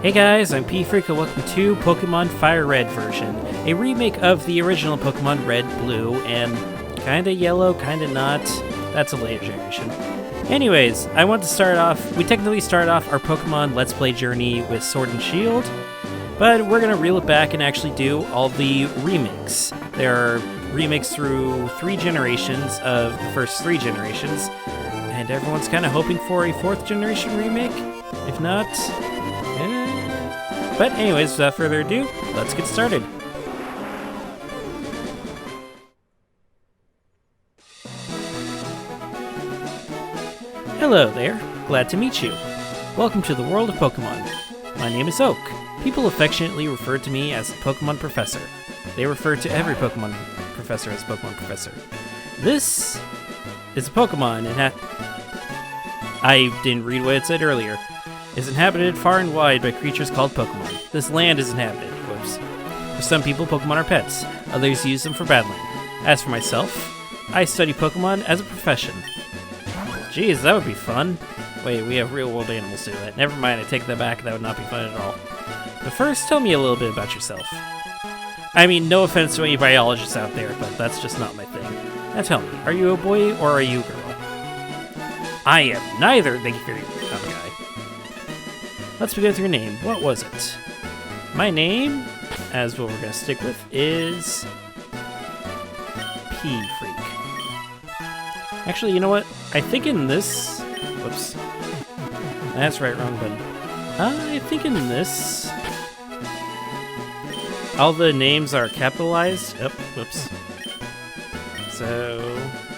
Hey guys, I'm P-Freak and welcome to Pokemon Fire Red version, a remake of the original Pokemon Red, Blue, and kinda Yellow, kinda not. That's a later generation. Anyways, I want to start off, we technically started off our Pokemon Let's Play journey with Sword and Shield, but we're gonna reel it back and actually do all the remakes. There are remakes through 3 generations of the first 3 generations, and everyone's kind of hoping for a 4th generation remake. If not, But anyways, without further ado, let's get started. Hello there, glad to meet you. Welcome to the world of Pokemon. My name is Oak. People affectionately refer to me as the Pokemon Professor. They refer to every Pokemon Professor as Pokemon Professor. This is a Pokemon and I didn't read what it said earlier. Is inhabited far and wide by creatures called Pokemon. This land is inhabited. Whoops. For some people, Pokemon are pets. Others use them for battling. As for myself, I study Pokemon as a profession. Jeez, that would be fun. Wait, we have real-world animals do that. Never mind, I take that back. That would not be fun at all. But first, tell me a little bit about yourself. I mean, no offense to any biologists out there, but that's just not my thing. Now tell me, are you a boy or are you a girl? I am neither. Thank you very much, guy. Let's begin with your name. What was it? My name, as what we're going to stick with, is P-Freak. Actually, you know what? I think in this... Whoops. That's right, wrong button. I think in this... all the names are capitalized. Oh, whoops. So,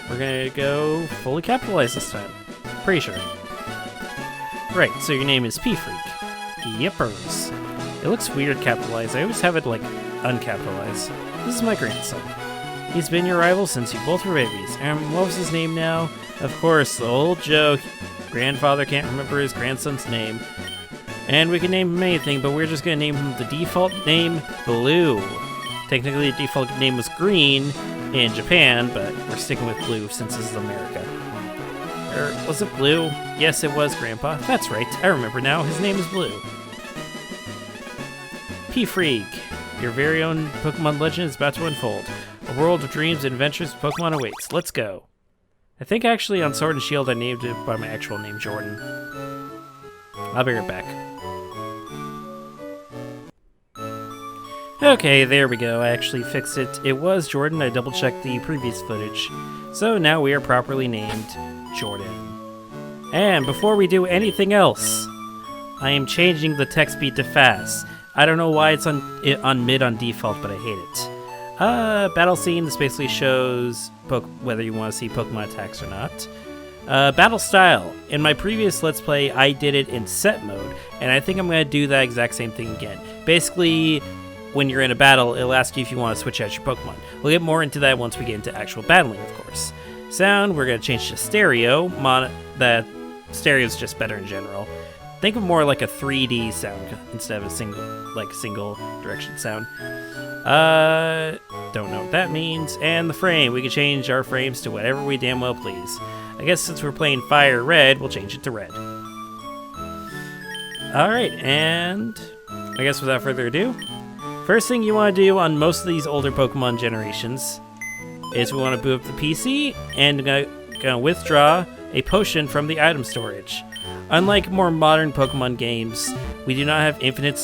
we're going to go fully capitalized this time. Pretty sure. Right, so your name is P-Freak. Yippers. It looks weird capitalized. I always have it, like, uncapitalized. This is my grandson. He's been your rival since you both were babies. What was his name now? Of course, the old joke. Grandfather can't remember his grandson's name. And we can name him anything, but we're just going to name him the default name, Blue. Technically, the default name was Green in Japan, but we're sticking with Blue since this is America. Was it Blue? Yes, it was, Grandpa. That's right. I remember now. His name is Blue. P-Freak, your very own Pokemon legend is about to unfold. A world of dreams and adventures with Pokemon awaits. Let's go. I think actually on Sword and Shield I named it by my actual name, Jordan. I'll be right back. Okay, there we go. I actually fixed it. It was Jordan. I double-checked the previous footage. So now we are properly named Jordan. And before we do anything else, I am changing the text speed to fast. I don't know why it's on mid on default, but I hate it. Battle scene, this basically shows whether you want to see Pokemon attacks or not. Battle style. In my previous Let's Play, I did it in set mode, and I think I'm going to do that exact same thing again. Basically, when you're in a battle, it'll ask you if you want to switch out your Pokemon. We'll get more into that once we get into actual battling, of course. Sound, we're going to change to stereo. That stereo is just better in general. Think of more like a 3D sound instead of a single direction sound. Don't know what that means. And the frame, we can change our frames to whatever we damn well please. I guess since we're playing Fire Red, we'll change it to red. Alright, and I guess without further ado, first thing you want to do on most of these older Pokemon generations is we want to boot up the PC and gonna withdraw a potion from the item storage. Unlike more modern Pokemon games, we do not have infinite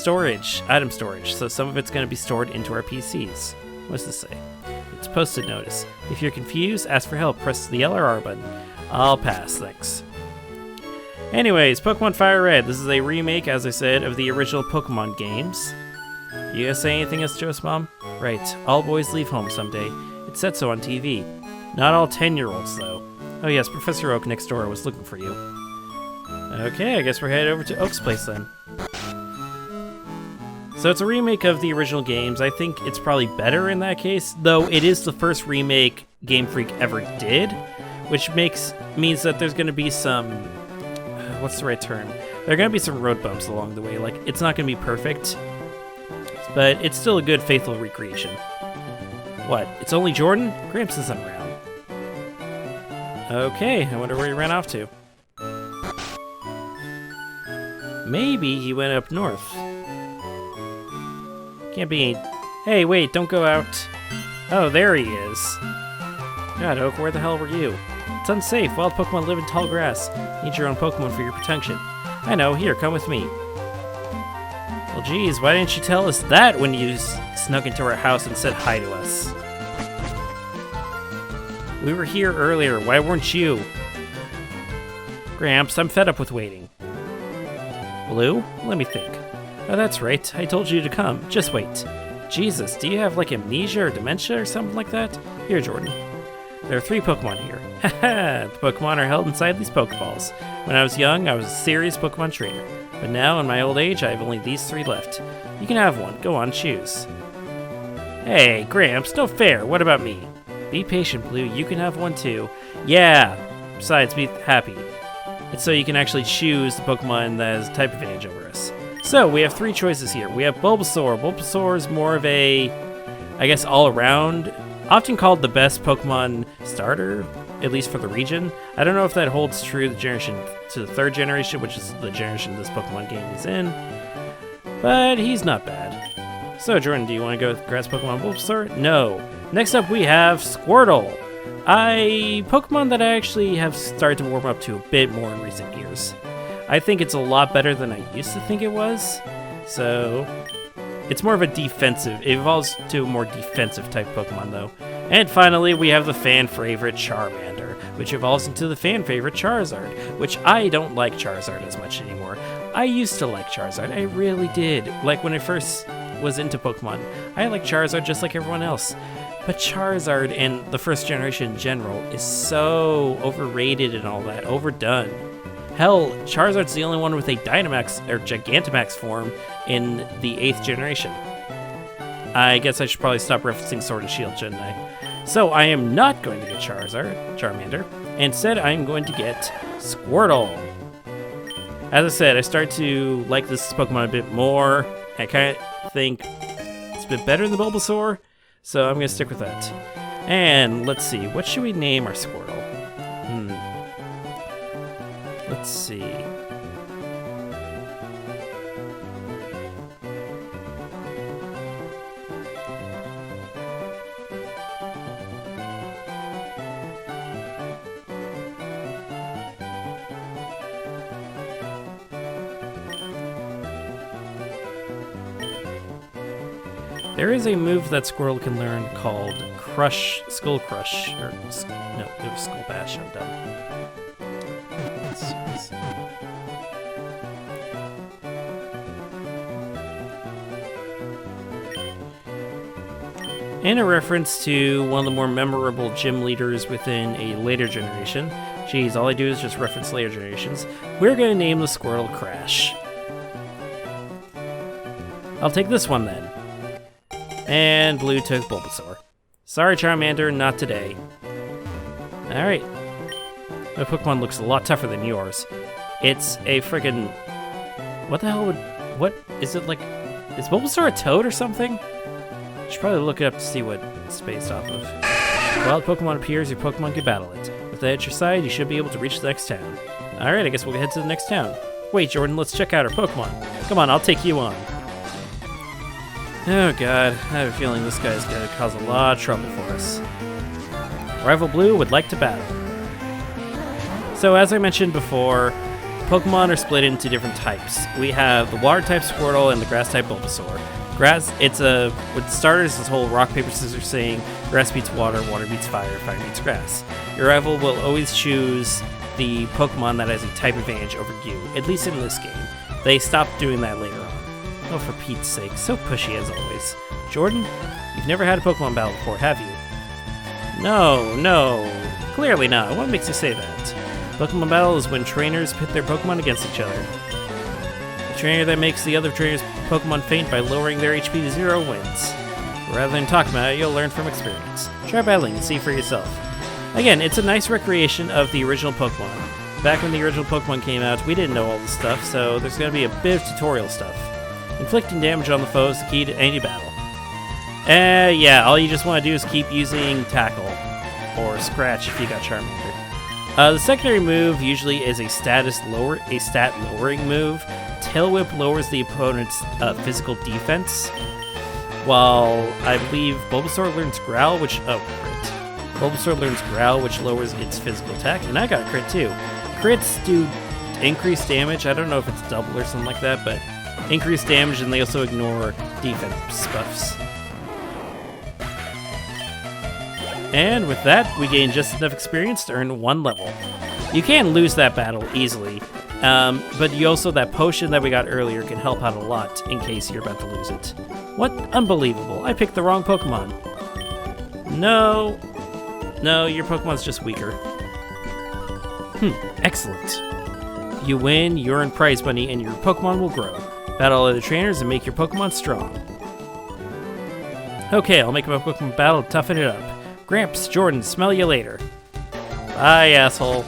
item storage, so some of it's going to be stored into our PCs. What's this say? It's post-it notice. If you're confused, ask for help, press the L or R button. I'll pass, thanks. Anyways, Pokemon Fire Red. This is a remake, as I said, of the original Pokemon games. You gonna say anything else to us, Mom? Right, all boys leave home someday. It said so on TV. Not all 10-year-olds, though. Oh yes, Professor Oak next door was looking for you. Okay, I guess we're headed over to Oak's place then. So it's a remake of the original games. I think it's probably better in that case, though it is the first remake Game Freak ever did, which means that there's going to be some... what's the right term? There are going to be some road bumps along the way. Like, it's not going to be perfect, but it's still a good, faithful recreation. What? It's only Jordan? Gramps isn't around. Okay, I wonder where he ran off to. Maybe he went up north. Can't be... Hey, wait, don't go out. Oh, there he is. God, Oak, where the hell were you? It's unsafe. Wild Pokemon live in tall grass. Need your own Pokemon for your protection. I know. Here, come with me. Well, geez, why didn't you tell us that when you snuck into our house and said hi to us? We were here earlier. Why weren't you? Gramps, I'm fed up with waiting. Blue? Let me think. Oh, that's right. I told you to come. Just wait. Jesus, do you have like amnesia or dementia or something like that? Here, Jordan. There are 3 Pokemon here. Haha, the Pokemon are held inside these Pokeballs. When I was young, I was a serious Pokemon trainer. But now, in my old age, I have only these 3 left. You can have one. Go on, choose. Hey, Gramps, no fair. What about me? Be patient, Blue. You can have one too. Yeah! Besides, be happy. It's so you can actually choose the Pokemon that has type advantage over us. So, we have 3 choices here. We have Bulbasaur. Bulbasaur is more of a, I guess, all-around, often called the best Pokemon starter, at least for the region. I don't know if that holds true to the 3rd generation, which is the generation this Pokemon game is in, but he's not bad. So, Jordan, do you want to go with Grass Pokemon Bulbasaur? No. Next up, we have Squirtle. Pokemon that I actually have started to warm up to a bit more in recent years. I think it's a lot better than I used to think it was. So, it's more of a defensive. It evolves to a more defensive type Pokemon, though. And finally, we have the fan favorite Charmander, which evolves into the fan favorite Charizard, which I don't like Charizard as much anymore. I used to like Charizard. I really did. Like when I first was into Pokemon, I liked Charizard just like everyone else. But Charizard and the first generation in general is so overrated and all that, overdone. Hell, Charizard's the only one with a Dynamax or Gigantamax form in the 8th generation. I guess I should probably stop referencing Sword and Shield, shouldn't I? So I am not going to get Charmander. Instead, I am going to get Squirtle. As I said, I start to like this Pokemon a bit more. I kind of think it's a bit better than Bulbasaur, so I'm going to stick with that. And let's see, what should we name our Squirtle? Let's see. There is a move that Squirtle can learn called Skull Crush, or no, it was Skull Bash. I'm dumb. And a reference to one of the more memorable gym leaders within a later generation. Geez, all I do is just reference later generations. We're going to name the Squirtle Crash. I'll take this one then. And Blue took Bulbasaur. Sorry, Charmander, not today. Alright. My Pokemon looks a lot tougher than yours. It's a friggin'... What the hell would... What? Is it like... Is Bulbasaur a toad or something? I should probably look it up to see what it's based off of. If a wild Pokemon appears, your Pokemon can battle it. With that at your side, you should be able to reach the next town. Alright, I guess we'll head to the next town. Wait, Jordan, let's check out our Pokemon. Come on, I'll take you on. Oh god, I have a feeling this guy's gonna cause a lot of trouble for us. Rival Blue would like to battle. So as I mentioned before, Pokemon are split into different types. We have the water type Squirtle and the grass type Bulbasaur. Grass, with starters, this whole rock, paper, scissors saying, grass beats water, water beats fire, fire beats grass. Your rival will always choose the Pokemon that has a type advantage over you, at least in this game. They stopped doing that later on. Oh, for Pete's sake, so pushy as always. Jordan, you've never had a Pokemon battle before, have you? No, clearly not. What makes you say that? Pokemon battle is when trainers pit their Pokemon against each other. The trainer that makes the other trainer's Pokemon faint by lowering their HP to 0 wins. Rather than talk about it, you'll learn from experience. Try battling and see for yourself. Again, it's a nice recreation of the original Pokemon. Back when the original Pokemon came out, we didn't know all this stuff, so there's going to be a bit of tutorial stuff. Inflicting damage on the foe is the key to any battle. Yeah, all you just want to do is keep using Tackle, or Scratch if you got Charmander. The secondary move usually is a stat lowering move. Tail Whip lowers the opponent's physical defense, while I believe Bulbasaur learns Growl, which... Oh, crit. Bulbasaur learns Growl, which lowers its physical attack, and I got a crit too. Crits do increased damage. I don't know if it's double or something like that, but increased damage, and they also ignore defense buffs. And with that, we gain just enough experience to earn 1 level. You can lose that battle easily, but you also, that potion that we got earlier can help out a lot in case you're about to lose it. What? Unbelievable. I picked the wrong Pokemon. No. No, your Pokemon's just weaker. Excellent. You win, you earn prize money, and your Pokemon will grow. Battle other trainers and make your Pokemon strong. Okay, I'll make my Pokemon battle to toughen it up. Gramps, Jordan, smell you later. Bye, asshole.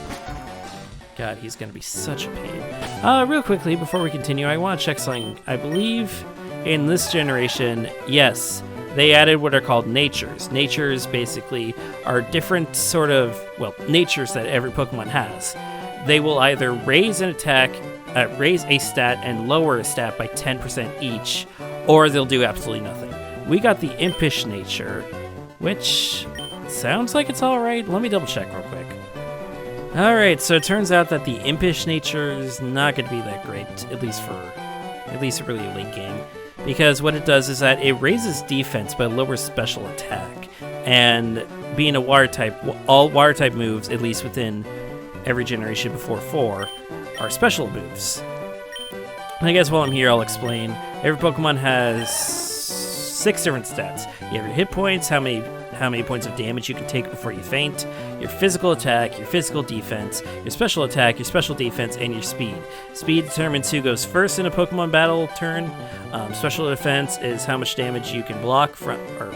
God, he's gonna be such a pain. Real quickly, before we continue, I want to check something. I believe in this generation, yes, they added what are called natures. Natures basically are different sort of, well, natures that every Pokemon has. They will either raise an attack, raise a stat, and lower a stat by 10% each, or they'll do absolutely nothing. We got the Impish nature, which sounds like it's alright. Let me double check real quick. Alright, so it turns out that the Impish nature is not going to be that great, at least really a late game. Because what it does is that it raises defense but lowers special attack. And being a water type, all water type moves, at least within every generation before 4, are special moves. And I guess while I'm here, I'll explain. Every Pokemon has 6 different stats. You have your hit points, how many points of damage you can take before you faint, your physical attack, your physical defense, your special attack, your special defense, and your speed. Speed determines who goes first in a Pokemon battle turn. Special defense is how much damage you can block from, or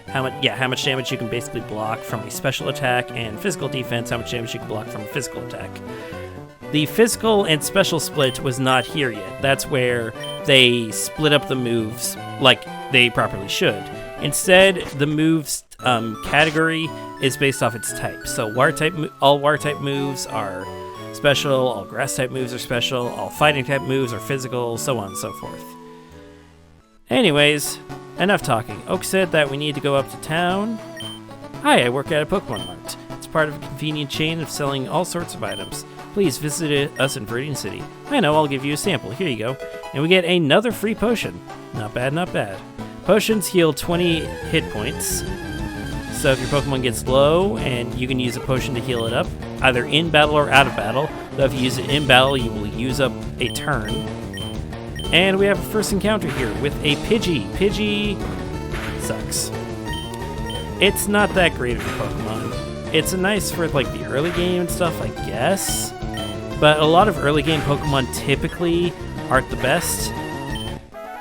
how much damage you can basically block from a special attack, and physical defense, how much damage you can block from a physical attack. The physical and special split was not here yet. That's where they split up the moves like they properly should. Instead, the moves category is based off its type. So all water type moves are special, all grass type moves are special, all fighting type moves are physical, so on and so forth. Anyways, enough talking. Oak said that we need to go up to town. Hi, I work at a Pokemon Mart. It's part of a convenient chain of selling all sorts of items. Please visit us in Viridian City. I know, I'll give you a sample. Here you go. And we get another free potion. Not bad, not bad. Potions heal 20 hit points. So if your Pokemon gets low, and you can use a potion to heal it up, either in battle or out of battle. Though if you use it in battle, you will use up a turn. And we have a first encounter here with a Pidgey. Pidgey sucks. It's not that great of a Pokemon. It's nice for like the early game and stuff, I guess. But a lot of early game Pokemon typically aren't the best.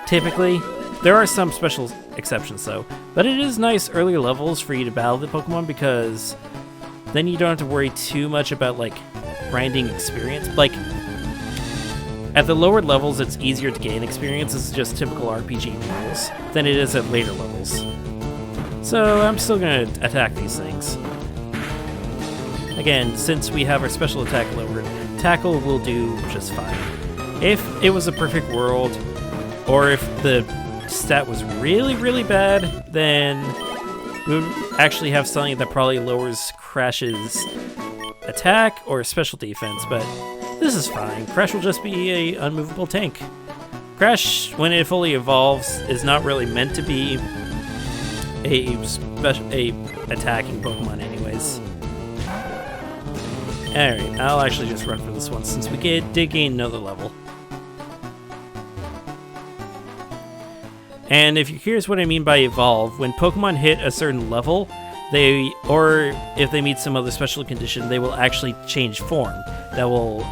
Typically. There are some special exceptions though. But it is nice earlier levels for you to battle the Pokemon, because then you don't have to worry too much about like grinding experience. Like at the lower levels, it's easier to gain experience. It's just typical RPG rules than it is at later levels. So I'm still going to attack these things. Again, since we have our special attack lowered, Tackle will do just fine. If it was a perfect world, or if the stat was really, really bad, then we would actually have something that probably lowers Crash's attack or special defense, but this is fine. Crash will just be a unmovable tank. Crash, when it fully evolves, is not really meant to be a attacking Pokemon anyways. Alright, I'll actually just run for this one since we did gain another level. And if you're curious what I mean by evolve, when Pokemon hit a certain level, or if they meet some other special condition, they will actually change form. That'll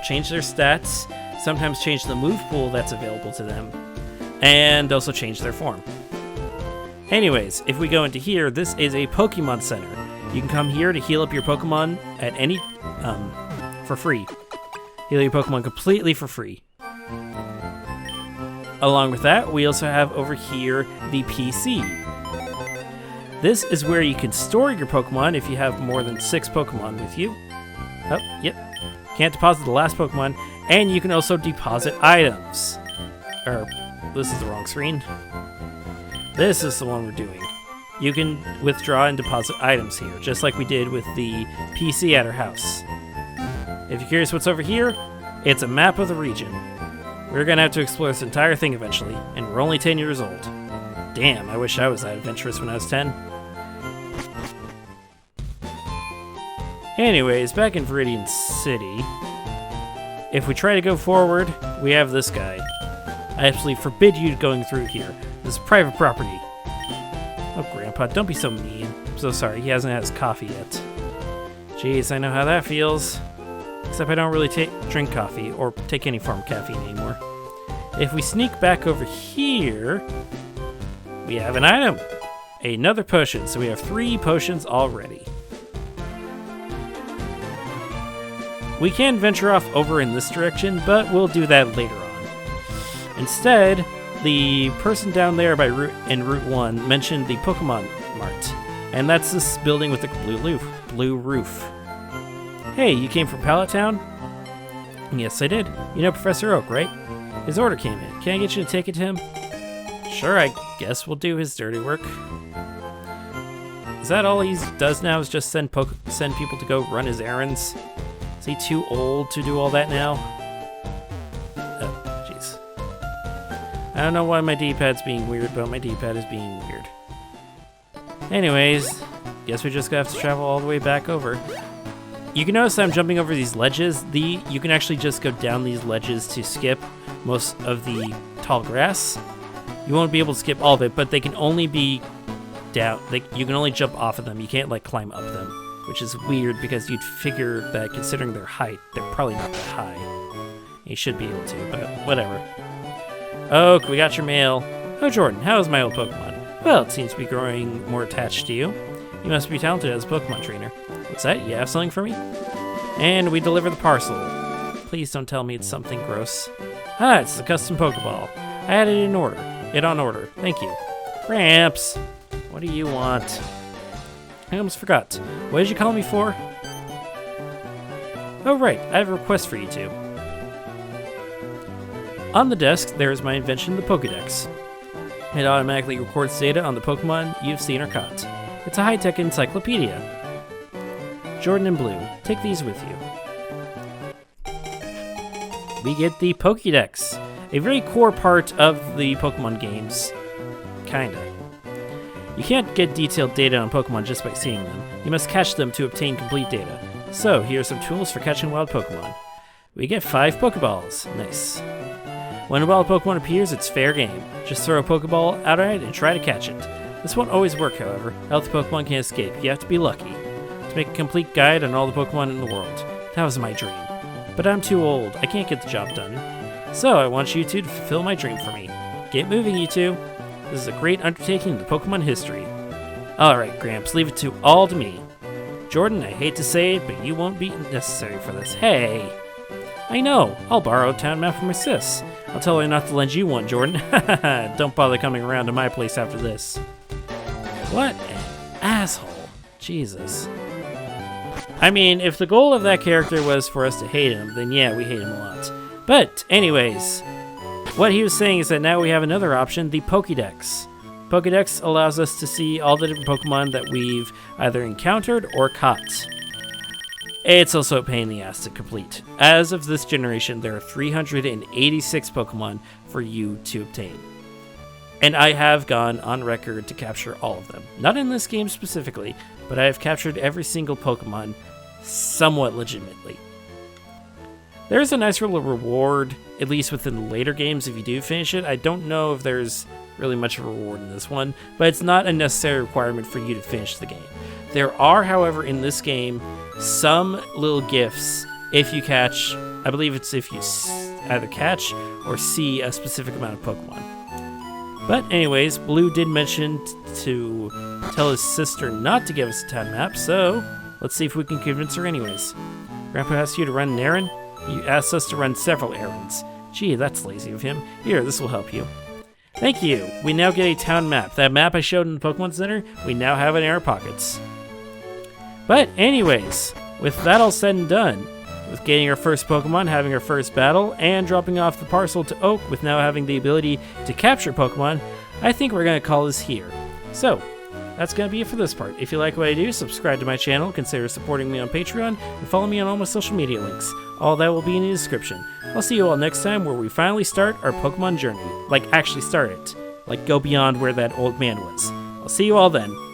change their stats, sometimes change the move pool that's available to them, and also change their form. Anyways, if we go into here, this is a Pokemon Center. You can come here to heal up your Pokemon at any, for free. Heal your Pokemon completely for free. Along with that, we also have over here the PC. This is where you can store your Pokemon if you have more than 6 Pokemon with you. Oh, yep. Can't deposit the last Pokemon. And you can also deposit items. This is the wrong screen. This is the one we're doing. You can withdraw and deposit items here, just like we did with the PC at our house. If you're curious what's over here, it's a map of the region. We're gonna have to explore this entire thing eventually, and we're only 10 years old. Damn, I wish I was that adventurous when I was 10. Anyways, back in Viridian City, if we try to go forward, we have this guy. I absolutely forbid you going through here. This is private property. Oh, Grandpa, don't be so mean. I'm so sorry, he hasn't had his coffee yet. Jeez, I know how that feels. Except I don't really drink coffee, or take any form of caffeine anymore. If we sneak back over here, we have an item. Another potion, so we have 3 potions already. We can venture off over in this direction, but we'll do that later on. Instead, the person down there in Route 1 mentioned the Pokemon Mart, and that's this building with the blue roof. Hey, you came from Pallet Town? Yes, I did. You know Professor Oak, right? His order came in. Can I get you to take it to him? Sure, I guess we'll do his dirty work. Is that all he does now, is just send people to go run his errands? Is he too old to do all that now? Oh, jeez. I don't know why my D-pad's being weird, but my D-pad is being weird. Anyways, guess we just have to travel all the way back over. You can notice that I'm jumping over these ledges. You can actually just go down these ledges to skip most of the tall grass. You won't be able to skip all of it, but they can only be down. You can only jump off of them. You can't like climb up them, which is weird because you'd figure that considering their height, they're probably not that high. You should be able to, but whatever. Oak, we got your mail. Oh, Jordan, how is my old Pokemon? Well, it seems to be growing more attached to you. You must be talented as a Pokemon trainer. What's that? You have something for me? And we deliver the parcel. Please don't tell me it's something gross. Ah, it's a custom Pokeball. I had it on order. Thank you. Gramps, what do you want? I almost forgot. What did you call me for? Oh, right. I have a request for you two. On the desk, there is my invention, the Pokédex. It automatically records data on the Pokemon you've seen or caught. It's a high-tech encyclopedia. Jordan and Blue, take these with you. We get the Pokédex, a very core part of the Pokemon games. Kinda. You can't get detailed data on Pokemon just by seeing them. You must catch them to obtain complete data. So, here are some tools for catching wild Pokemon. We get 5 Pokeballs. Nice. When a wild Pokemon appears, it's fair game. Just throw a Pokeball out at it and try to catch it. This won't always work, however. Healthy Pokemon can't escape. You have to be lucky. To make a complete guide on all the Pokemon in the world. That was my dream. But I'm too old. I can't get the job done. So I want you two to fulfill my dream for me. Get moving, you two. This is a great undertaking in the Pokemon history. Alright, Gramps, leave it all to me. Jordan, I hate to say it, but you won't be necessary for this. Hey! I know. I'll borrow a town map from my sis. I'll tell her not to lend you one, Jordan. Don't bother coming around to my place after this. What an asshole. Jesus. I mean, if the goal of that character was for us to hate him, then yeah, we hate him a lot. But, anyways, what he was saying is that now we have another option, the Pokédex. Pokédex allows us to see all the different Pokemon that we've either encountered or caught. It's also a pain in the ass to complete. As of this generation, there are 386 Pokemon for you to obtain. And I have gone on record to capture all of them. Not in this game specifically, but I have captured every single Pokemon somewhat legitimately. There's a nice little reward, at least within the later games, if you do finish it. I don't know if there's really much of a reward in this one, but it's not a necessary requirement for you to finish the game. There are, however, in this game, some little gifts if you catch, I believe it's if you either catch or see a specific amount of Pokemon. But anyways, Blue did mention to tell his sister not to give us a town map, so let's see if we can convince her anyways. Grandpa asked you to run an errand? He asked us to run several errands. Gee, that's lazy of him. Here, this will help you. Thank you. We now get a town map. That map I showed in the Pokemon Center, we now have in our pockets. But anyways, with that all said and done, With getting our first Pokemon, having our first battle, and dropping off the parcel to Oak with now having the ability to capture Pokemon, I think we're going to call this here. So, that's going to be it for this part. If you like what I do, subscribe to my channel, consider supporting me on Patreon, and follow me on all my social media links. All that will be in the description. I'll see you all next time where we finally start our Pokemon journey. Like, actually start it. Like, go beyond where that old man was. I'll see you all then.